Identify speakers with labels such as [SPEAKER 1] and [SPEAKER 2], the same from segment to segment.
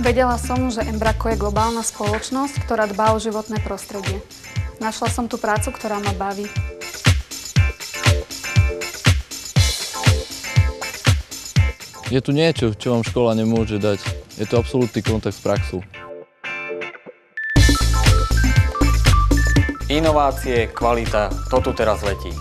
[SPEAKER 1] Vedela som, že Embraco je globálna spoločnosť, ktorá dbá o životné prostredie. Našla som tu prácu, ktorá ma baví.
[SPEAKER 2] Je tu niečo, čo vám škola nemôže dať. Je to absolútny kontakt s praxou.
[SPEAKER 3] Inovácie, kvalita, to tu teraz letí.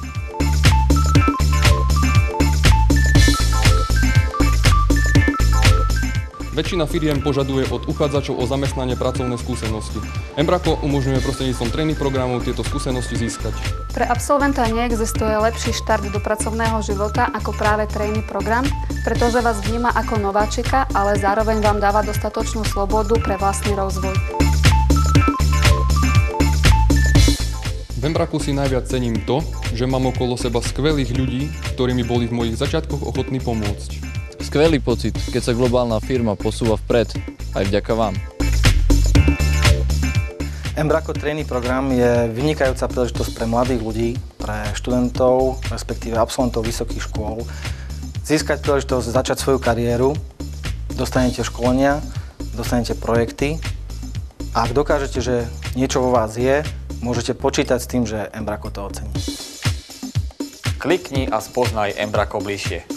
[SPEAKER 4] Väčšina firiem požaduje od uchádzačov o zamestnanie pracovné skúsenosti. Embraco umožňuje prostredníctvom tréning programov tieto skúsenosti získať.
[SPEAKER 1] Pre absolventa neexistuje lepší štart do pracovného života ako práve tréning program, pretože vás vníma ako nováčika, ale zároveň vám dáva dostatočnú slobodu pre vlastný rozvoj.
[SPEAKER 4] V Embracu si najviac cením to, že mám okolo seba skvelých ľudí, ktorí mi boli v mojich začiatkoch ochotní pomôcť.
[SPEAKER 2] Skvelý pocit, keď sa globálna firma posúva vpred, aj vďaka vám.
[SPEAKER 5] Embraco Trainee program je vynikajúca príležitosť pre mladých ľudí, pre študentov, respektíve absolventov vysokých škôl, získať príležitosť začať svoju kariéru, dostanete školenia, dostanete projekty a ak dokážete, že niečo vo vás je, môžete počítať s tým, že Embraco to ocení.
[SPEAKER 3] Klikni a spoznaj Embraco bližšie.